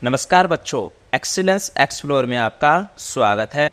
नमस्कार बच्चों, excellence explore में आपका स्वागत है।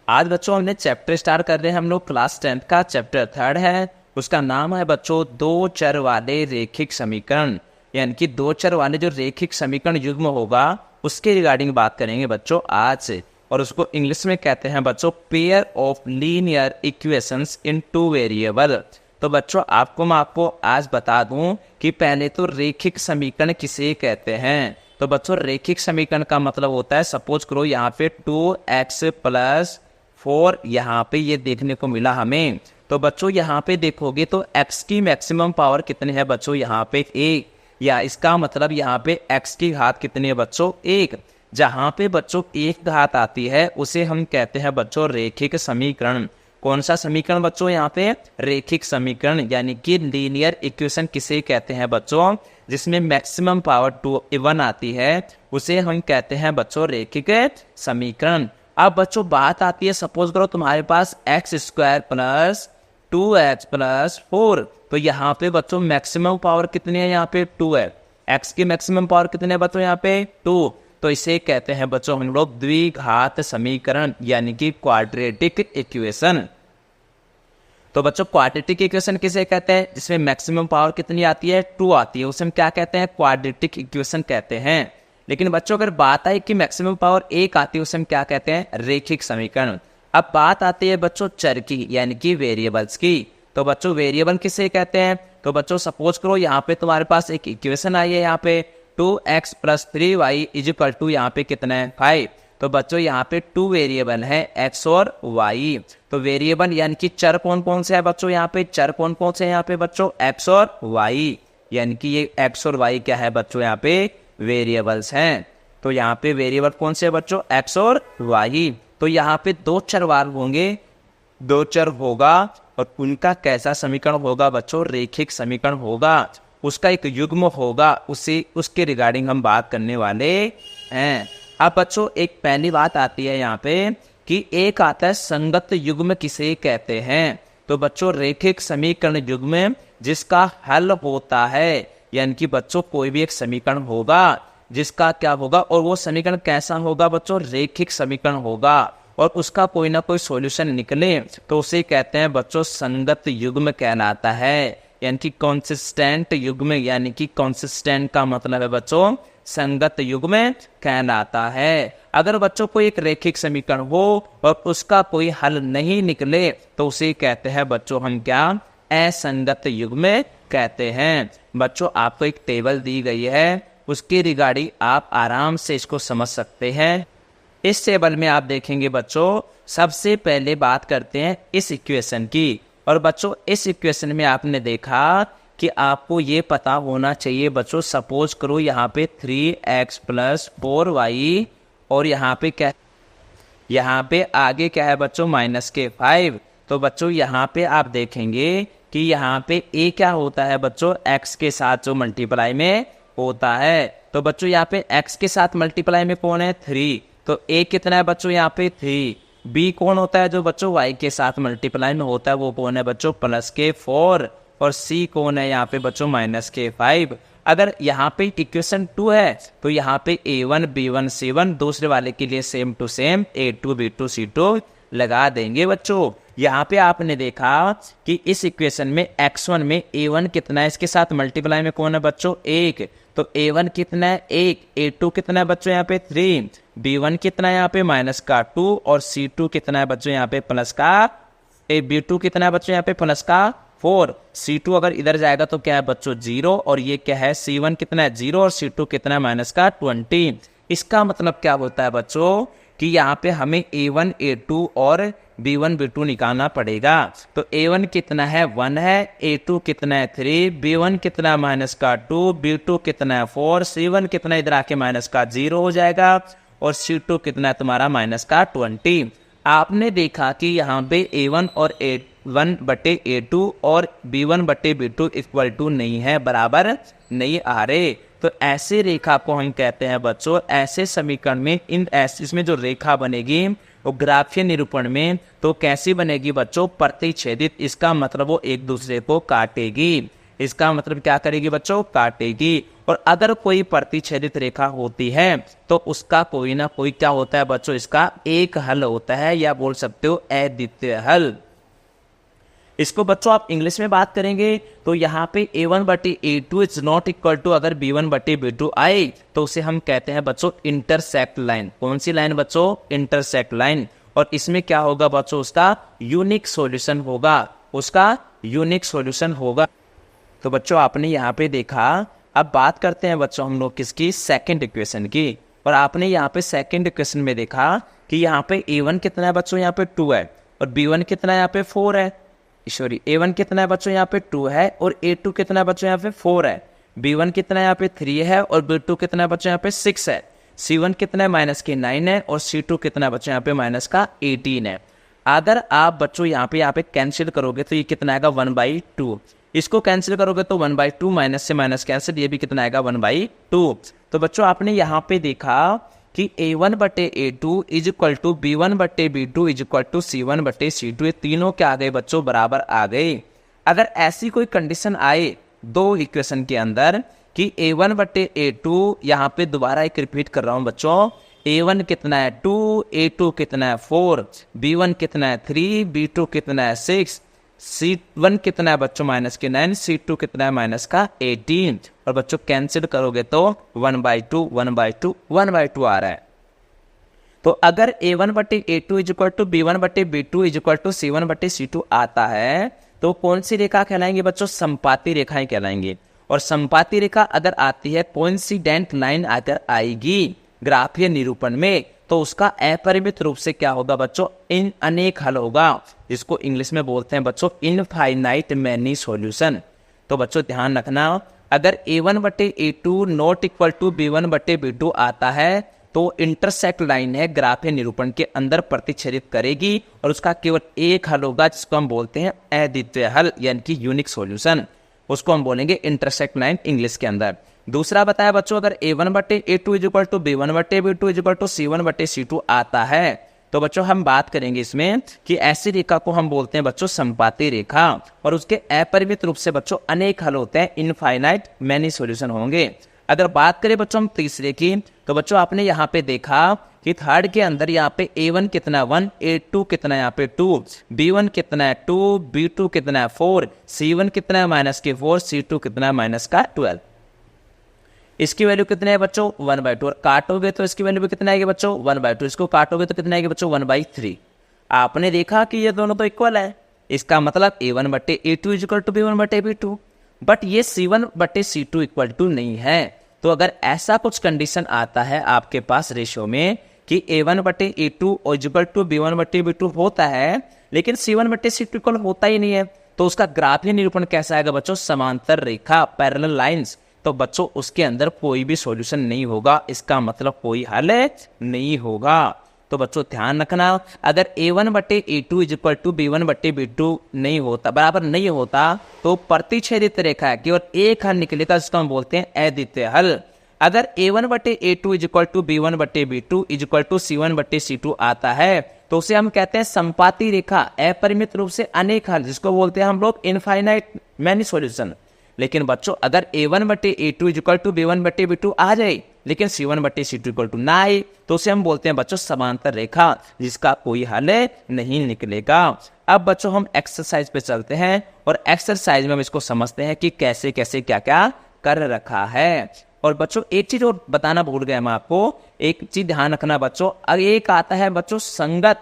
आज बच्चों हमने चैप्टर स्टार्ट कर रहे हैं। हम लोग क्लास 10th का चैप्टर 3 है। उसका नाम है बच्चों दो चर वाले रेखिक समीकरण, यानी कि दो चर वाले जो रेखिक समीकरण युग्म होगा उसके रिगार्डिंग बात करेंगे बच्चों आज से। और उसको इंग्लिश में कहते हैं बच्चों pair of linear equations in two variable. तो बच्चों मैं आपको आज बता दूं कि पहले तो रेखिक समीकरण किसे कहते हैं। तो बच्चों रेखिक समीकरण का मतलब होता है, सपोज करो यहाँ पे 2x + 4 यहाँ पे ये देखने को मिला हमें। तो बच्चों यहाँ पे देखोगे तो x की मैक्सिमम पावर कितनी है बच्चों, यहाँ पे 1, या इसका मतलब यहाँ पे x की घात कितनी है बच्चों 1। जहाँ पे बच्चों 1 घात आती है उसे हम कहते हैं बच्चों रेखिक समीकरण। कौन सा समीकरण बच्चों, यहाँ पे रेखिक समीकरण, यानी कि लीनियर इक्वेशन किसे कहते हैं बच्चों, जिसमें मैक्सिमम पावर 1 आती है उसे हम कहते हैं बच्चों रेखिक समीकरण। अब बच्चों बात आती है, सपोज करो तुम्हारे पास x² + 2x + 4। तो यहाँ पे बच्चों मैक्सिमम पावर कितनी है, यहाँ पे 2 है। x की मैक्सिमम पावर कितनी है बच्चों, यहाँ पे 2। तो इसे कहते हैं बच्चों हम लोग द्विघात समीकरण, यानी कि क्वाड्रेटिक इक्वेशन। तो बच्चों क्वाड्रेटिक इक्वेशन किसे कहते हैं, जिसमें मैक्सिमम पावर कितनी आती है 2 आती है, उसे हम क्या कहते हैं क्वाड्रेटिक इक्वेशन कहते हैं। लेकिन बच्चों अगर बात आई कि मैक्सिमम पावर 1 आती है उसे हम क्या कहते हैं रेखिक समीकरण। अब बात आती है बच्चों चर की, यानी कि वेरिएबल्स की। तो बच्चों वेरिएबल किसे कहते हैं, तो बच्चों सपोज करो यहाँ पे तुम्हारे पास एक इक्वेशन आई है, यहाँ पे 2x + 3y = यहाँ पे कितना है 5। तो बच्चों यहाँ पे 2 वेरिएबल है x और y। तो वेरिएबल यानी कि चर कौन कौन से है बच्चों, यहाँ पे चर कौन कौन से हैं यहाँ पे बच्चों x और y, यानी कि ये x और y क्या है बच्चों यहाँ पे वेरिएबल्स हैं। तो यहाँ पे वेरिएबल कौन से है बच्चों x और y। तो यहाँ पे दो चर वार होंगे, दो चर होगा और उनका कैसा समीकरण होगा बच्चों रेखिक समीकरण होगा, उसका एक युग्म होगा, उसके रिगार्डिंग हम बात करने वाले हैं। अब बच्चों एक पहली बात आती है यहाँ पे कि एक आता है संगत युग्म किसे कहते हैं। तो बच्चों रेखिक समीकरण युग्म जिसका हल होता है, यानी कि बच्चों कोई भी एक समीकरण होगा जिसका क्या होगा, और वो समीकरण कैसा होगा बच्चों रेखिक समीकरण होगा, और उसका कोई ना कोई सॉल्यूशन निकले तो उसे कहते हैं बच्चों संगत युग्म कहलाता है, यानी कि कॉन्सिस्टेंट युग्म। यानी कि कॉन्सिस्टेंट का मतलब है बच्चों संगत युग्म कहलाता है। अगर बच्चों को एक रेखिक समीकरण हो और उसका कोई हल नहीं निकले तो उसे कहते हैं बच्चों हम क्या असंगत युग्म कहते हैं। बच्चों आपको एक टेबल दी गई है, उसके रिगार्डिंग आप आराम से इसको समझ सकते हैं। इस टेबल में आप देखेंगे बच्चों, सबसे पहले बात करते हैं इस इक्वेशन की। और बच्चों इस इक्वेशन में आपने देखा कि आपको ये पता होना चाहिए बच्चों, सपोज करो यहाँ पे 3x + 4y और यहाँ पे क्या, यहाँ पे आगे क्या है बच्चों -5। तो बच्चों यहाँ पे आप देखेंगे कि यहाँ पे a क्या होता है बच्चों x के साथ जो मल्टीप्लाई में होता है। तो बच्चों यहाँ पे x के साथ मल्टीप्लाई में कौन है 3, तो a कितना है बच्चों यहाँ पे 3। b कौन होता है जो बच्चों y के साथ मल्टीप्लाई में होता है, वो कौन है बच्चों +4। और c कौन है यहाँ पे बच्चों -5। अगर यहाँ पे इक्वेशन 2 है तो यहाँ पे a1 b1 c1 दूसरे वाले के लिए same to same a2 b2 c2 लगा देंगे बच्चों। यहाँ पे आपने देखा कि इस इक्वेशन में x1 में a1 कितना है, इसके साथ मल्टीप्लाई में कौन है बच्चों 1। तो a1 कितना है 1, a2 कितना है बच्चों यहाँ पे 3, b1 कितना है यहाँ पे -2 और c2 कितना है बच्चों यहाँ पे b2 कितना है बच्चों यहाँ पे +4। c2 अगर इधर जाएगा तो क्या है बच्चों 0, और ये क्या है c1 कितना है 0 और c2 कितना है -20। इसका मतलब क्या होता है बच्चों कि यहाँ पे हमें a1 a2 और b1 b2 निकालना पड़ेगा। तो a1 कितना है 1 है, a2 कितना है 3, b1 कितना है -2, b2 कितना है 4, c1 कितना इधर आके -0 हो जाएगा और c2 कितना है तुम्हारा -20। आपने देखा कि यहाँ पे a1 और a1/a2 और b1/b2 = नहीं है, बराबर नहीं आ रहे। तो ऐसे रेखा को हम कहते हैं बच्चों, ऐसे समीकरण में इसमें जो रेखा बनेगी वो ग्राफीय निरूपण में तो कैसी बनेगी बच्चों प्रतिच्छेदित। इसका मतलब वो एक दूसरे को काटेगी। इसका मतलब क्या करेगी बच्चों, काटेगी। और अगर कोई प्रतिच्छेदित रेखा होती है तो उसका कोई ना कोई क्या होता है बच्चों, इसका एक हल होता है, या बोल सकते हो अद्वितीय हल। इसको बच्चों आप इंग्लिश में बात करेंगे तो यहाँ पे a1/a2 is not equal to, अगर b1/b2 आए तो उसे हम कहते हैं बच्चों इंटरसेक्ट लाइन। कौन सी लाइन बच्चों, इंटरसेक्ट लाइन। और इसमें क्या होगा बच्चों, उसका यूनिक सॉल्यूशन होगा, उसका यूनिक सॉल्यूशन होगा। तो बच्चों आपने यहाँ पे देखा। अब बात करते हैं बच्चों हम लोग किसकी, सेकंड इक्वेशन की। और आपने यहाँ पे सेकंड इक्वेशन में देखा कि यहाँ पे a1 कितना है बच्चों, यहाँ पे 2 है, और b1 कितना है, यहाँ पे 4 है। सॉरी, a1 कितना है बच्चों, यहाँ पे 2 है, और a2 कितना है बच्चों, यहाँ पे 4 है। b1 कितना है, यहाँ पे 3 है, और b2 कितना है बच्चों, यहाँ पे 6 है। c1 कितना है, -9 है, और c2 कितना है बच्चों, यहाँ पे -18 है। अगर आप बच्चों यहाँ पे कैंसिल करोगे तो ये कितना आएगा, 1/2। इसको कैंसिल करोगे तो 1/2, माइनस से माइनस कैंसिल, ये भी कितना आएगा, 1/2। तो बच्चों आपने यहाँ पे देखा कि a1/a2 is equal to b1/b2 is equal to c1/c2, ये तीनों क्या आ गए बच्चों, बराबर आ गए। अगर ऐसी कोई कंडीशन आए दो इक्वेशन के अंदर कि a1/a2, यहाँ पे दोबारा एक रिपीट कर रहा हूं बच्चों, a1 कितना है 2, a2 कितना है 4, b1 कितना है 3, b2 कितना है 6, c1 कितना है बच्चों -9, c2 कितना है -18, और बच्चों कैंसिल करोगे तो 1/2 1/2 1/2 आ रहा है। तो अगर a1/a2 is equal to b1/b2 is equal to c1/c2 आता है तो कौन सी रेखा कहलाएंगे बच्चों, संपाती रेखाएं कहलाएंगी। और संपाती रेखा अगर आती है, कोइंसिडेंट लाइन अगर आएगी ग्राफीय निरूपण में, तो उसका अपरिमित रूप से क्या होगा बच्चों, इन अनेक हल होगा, जिसको इंग्लिश में बोलते हैं बच्चों इनफाइनाइट मैनी सॉल्यूशन। तो बच्चों ध्यान रखना, अगर a1/a2 not equal to b1/b2 आता है तो इंटरसेक्ट लाइन है, ग्राफीय निरूपण के अंदर प्रतिच्छेदित करेगी, और उसका केवल एक हल होगा, जिसको हम बोलते हैं अद्वितीय हल, यानी कि यूनिक सॉल्यूशन। उसको हम बोलेंगे इंटरसेक्ट लाइन इंग्लिश के अंदर। दूसरा बताया बच्चों, अगर a1/a2 is equal to b1/b2 is equal to c1/c2 आता है तो बच्चों हम बात करेंगे इसमें कि ऐसी रेखा को हम बोलते हैं बच्चों संपाती रेखा, और उसके अपरिमित रूप से बच्चों अनेक हल होते हैं, इनफाइनाइट मैनी सॉल्यूशन होंगे। अगर बात करें बच्चों हम तीसरे की, तो बच्चों आपने यहाँ पे देखा कि थर्ड के अंदर यहाँ पे a1 कितना 1, a2 कितना यहाँ पे 2, b1 कितना है 2, b2 कितना है 4, c1 कितना है -4, c2 कितना है -12। इसकी वैल्यू कितने है बच्चों, 1/2। और काटोगे तो इसकी वैल्यू भी कितना आएगी बच्चों, 1/2। इसको काटोगे तो कितना आएगी बच्चों, 1/3। आपने देखा कि ये दोनों तो इक्वल है, इसका मतलब a1/a2 is equal to b1/b2, but ये c1/c2 इक्वल टू नहीं है। तो अगर ऐसा कुछ कंडीशन आता है आपके पास रेशियो में कि a1/a2 is equal to b1/b2 होता है, लेकिन c1/c2 इक्वल होता ही नहीं है, तो उसका ग्राफीय निरूपण कैसा आएगा बच्चों, समांतर रेखा, पैरेलल लाइंस। तो बच्चों उसके अंदर कोई भी सॉल्यूशन नहीं होगा, इसका मतलब कोई हल नहीं होगा। तो बच्चों ध्यान रखना, अगर a1/a2 is equal to b1/b2 नहीं होता, बराबर नहीं होता, तो प्रतिच्छेदित रेखा है, केवल एक हल निकलेगा, जिसको हम बोलते हैं अद्वितीय हल। अगर a1/a2 is equal to b1/b2 is equal to c1/c2 आता है तो उसे हम कहते हैं संपाती रेखा, अपरिमित रूप से अनेक हल, जिसको बोलते हैं हम लोग इनफाइनाइट मैनी सॉल्यूशन। लेकिन बच्चों अगर a1/a2 is equal to b1/b2 आ जाए, लेकिन c1/c2 इक्वल टू ना आए, तो उसे हम बोलते हैं बच्चों समांतर रेखा, जिसका कोई हल नहीं निकलेगा। अब बच्चों हम एक्सरसाइज पे चलते हैं, और एक्सरसाइज में हम इसको समझते हैं कि कैसे कैसे क्या क्या कर रखा है। और बच्चों एक चीज और बताना भूल गए हम आपको, एक चीज ध्यान रखना बच्चों, अगर एक आता है बच्चों संगत,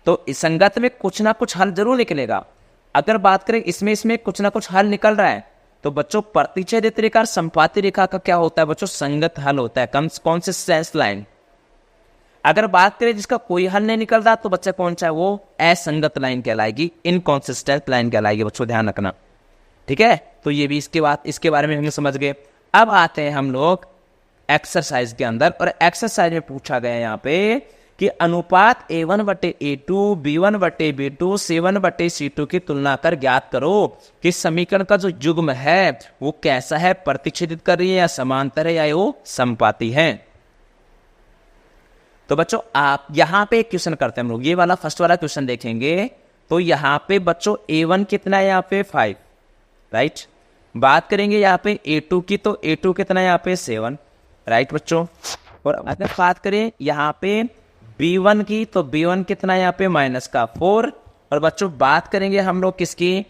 तो इस संगत में कुछ ना कुछ हल जरूर निकलेगा। अगर बात करें इसमें कुछ ना कुछ हल निकल रहा है, तो बच्चों प्रतिच्छेदित रेखा और संपाती रेखा का क्या होता है बच्चों, संगत हल होता है, कंसिस्टेंस लाइन। अगर बात करें जिसका कोई हल नहीं निकल रहा, तो बच्चा कौन सा है, वो असंगत लाइन कहलाएगी, इनकॉन्सिस्टेंट लाइन कहलाएगी। बच्चों ध्यान रखना, ठीक है। तो ये भी इसके बारे में हम समझ गए। अब आते हैं हम लोग एक्सरसाइज के अंदर, और एक्सरसाइज में पूछा गया यहाँ पे कि अनुपात a1/a2 b1/b2 c1/c2 की तुलना कर ज्ञात करो कि समीकरण का जो युग्म है वो कैसा है, प्रतिच्छेदित कर रही है या समांतर है या वो समपाती है। तो बच्चों आप यहां पे एक क्वेश्चन करते हैं हम लोग, ये वाला फर्स्ट वाला क्वेश्चन देखेंगे। तो यहां पे बच्चों a1 कितना है, यहाँ पे 5, राइट। बात करेंगे यहाँ पे A2 की, तो A2 कितना है यहाँ पे 7, राइट बच्चों। और अगर बात करें यहाँ पे B1 की, तो B1 कितना है यहाँ पे -4। और बच्चों बात करेंगे हम लोग किसकी,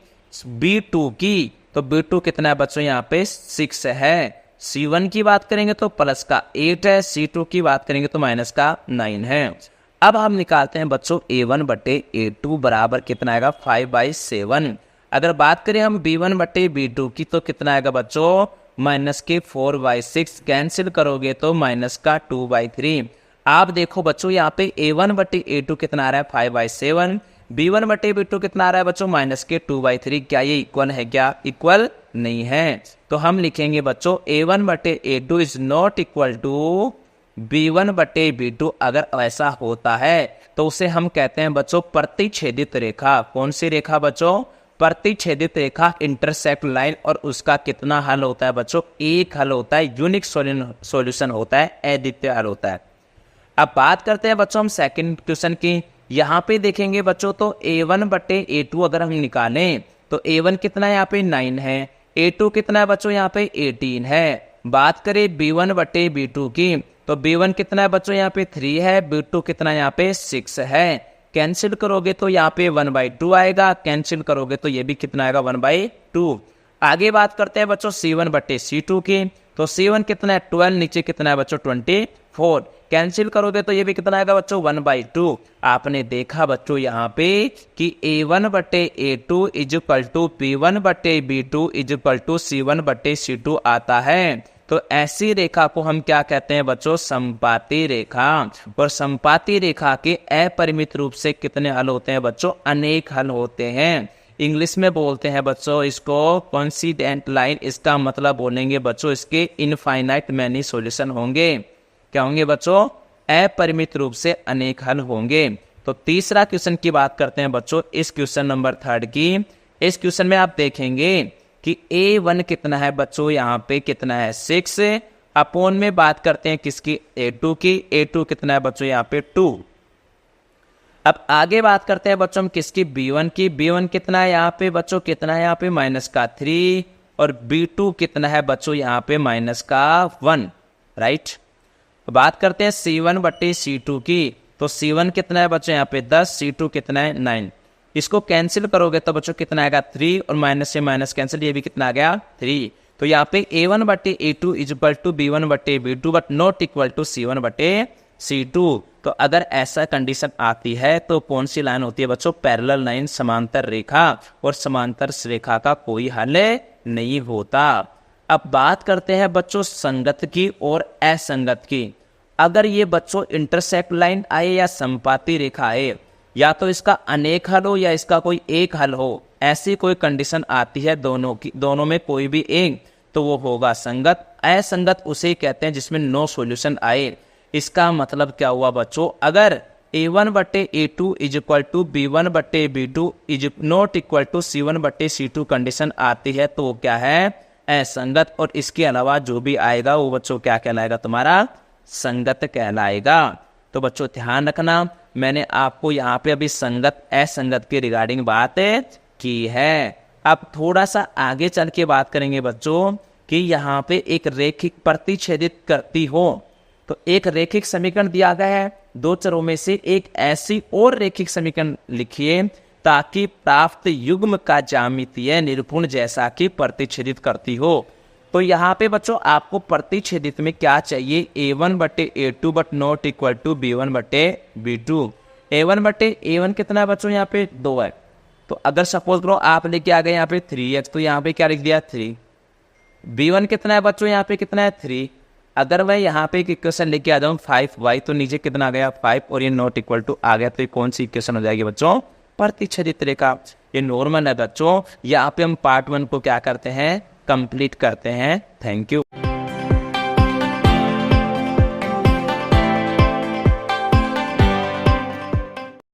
B2 की, तो B2 कितना है बच्चों यहाँ पे 6 है। C1 की बात करेंगे तो +8 है, C2 की बात करेंगे तो -9 है। अब हम निकालते हैं बच्चों A1/A2 बराबर कितना आएगा 5/7। अगर बात करें हम B1/B2 की, तो कितना आएगा बच्चों -4/6, कैंसिल करोगे तो -2/3। आप देखो बच्चों यहाँ पे A1/A2 कितना आ रहा है 5/7, B1/B2 कितना आ रहा है बच्चों -2/3। क्या ये इक्वल है, क्या इक्वल नहीं है। तो हम लिखेंगे बच्चों A1/A2 is not equal to B1/B2। अगर ऐसा होता है तो उसे हम कहते हैं बच्चों प्रतिच्छेदित रेखा। कौन सी रेखा बच्चों, प्रतिच्छेदित रेखा, इंटरसेक्ट लाइन। और उसका कितना हल होता है बच्चों, एक हल होता है, यूनिक सॉल्यूशन होता है, अद्वितीय हल होता है। अब बात करते हैं बच्चों हम सेकंड क्वेश्चन की। यहाँ पे देखेंगे बच्चों तो A1/A2 अगर हम निकालें तो A1 कितना है यहाँ पे 9 है, A2 कितना है बच्चों यहाँ पे 18 है। बात करें B1/B2 की, तो B1 कितना है बच्चों यहाँ पे 3 है, B2 कितना है यहाँ पे 6 है। कैंसिल करोगे तो यहाँ पे 1/2 आएगा, कैंसिल करोगे तो ये भी कितना आएगा 1/2। आगे बात करते हैं बच्चों C1/C2 की, तो C1 कितना है 12, नीचे कितना है बच्चों 24। कैंसिल करोगे तो ये भी कितना आएगा बच्चों 1/2। आपने देखा बच्चों यहाँ पे कि A1/A2 is equal to B1/B2 is equal to C1/C2 आता है। तो ऐसी रेखा को हम क्या कहते हैं बच्चों, समपाती रेखा। और समपाती रेखा के अपरिमित रूप से कितने हल होते हैं बच्चों, अनेक हल होते हैं। इंग्लिश में बोलते हैं बच्चों इसको कोइंसिडेंट लाइन। इसका मतलब बोलेंगे बच्चों इसके इनफाइनाइट मैनी सॉल्यूशन होंगे। क्या होंगे बच्चों, अपरिमित रूप से अनेक हल होंगे। तो तीसरा क्वेश्चन की बात करते हैं बच्चों, इस क्वेश्चन नंबर 3 की। इस क्वेश्चन में आप देखेंगे कि A1 कितना है बच्चों, यहाँ पे कितना है 6 अपॉन में बात करते हैं किसकी, A2 की। A2 कितना है बच्चों यहाँ पे 2। अब आगे बात करते हैं बच्चों हम किसकी, B1 की। B1 कितना है यहाँ पे बच्चों, कितना है यहाँ पे -3। और B2 कितना है बच्चों यहाँ पे -1, राइट। बात करते हैं C1/C2 की, तो C1 कितना है बच्चों यहाँ पे 10, C2 कितना है 9। इसको कैंसिल करोगे तो बच्चों कितना आएगा 3, और माइनस से माइनस कैंसिल, ये भी कितना आ गया 3। तो यहाँ पे A1/A2 is equal to B1/B2 but not equal to C1/C2। तो अगर ऐसा कंडीशन आती है तो कौन सी लाइन होती है बच्चों, पैरेलल लाइन, समांतर रेखा। और समांतर रेखा का कोई हल नहीं होता। अब बात करते हैं बच्चों संगत की और असंगत की। अगर ये बच्चों इंटरसेक्ट लाइन आए या संपाती रेखा आए, या तो इसका अनेक हल हो या इसका कोई एक हल हो, ऐसी कोई कंडीशन आती है दोनों की, दोनों में कोई भी एक, तो वो होगा संगत। असंगत उसे कहते हैं जिसमें नो सॉल्यूशन आए। इसका मतलब क्या हुआ बच्चों, अगर A1/A2 is equal to B1/B2 is not equal to C1/C2 condition आती है तो वो क्या है, असंगत। और इसके अलावा जो भी आएगा वो बच्चों क्या कहलाएगा, तुम्हारा संगत कहलाएगा। तो बच्चों ध्यान रखना, मैंने आपको यहाँ पे अभी संगत असंगत के रिगार्डिंग बात की है। अब थोड़ा सा आगे चल के बात करेंगे बच्चों कि यहाँ पे एक रेखिक प्रतिच्छेदित करती हो, तो एक रेखिक समीकरण दिया गया है, दो चरों में से एक ऐसी और रेखिक समीकरण लिखिए ताकि प्राप्त युग्म का ज्यामितीय निरूपण जैसा कि प्रतिच्छेदित करती हो। तो यहाँ पे बच्चों आपको प्रतिच्छेदित में क्या चाहिए, A1/A2 but not equal to B1/B2। A1/A1 कितना है बच्चों यहाँ पे 2 है। तो अगर सपोज करो आप लेके आ गए यहाँ पे 3x, तो यहाँ पे क्या लिख दिया 3। B1 कितना है बच्चों यहाँ पे कितना है 3। अगर मैं यहाँ पे एक इक्वेशन लेके आ जाऊँ 5y, तो नीचे कितना आ गया 5, और ये नॉट इक्वल टू आ गया। तो ये कौन सी इक्वेशन हो जाएगी बच्चों, प्रतिच्छेदित रेखा। ये नॉर्मल है बच्चों। यहाँ पे हम पार्ट 1 को क्या करते हैं, कंप्लीट करते हैं। Thank you.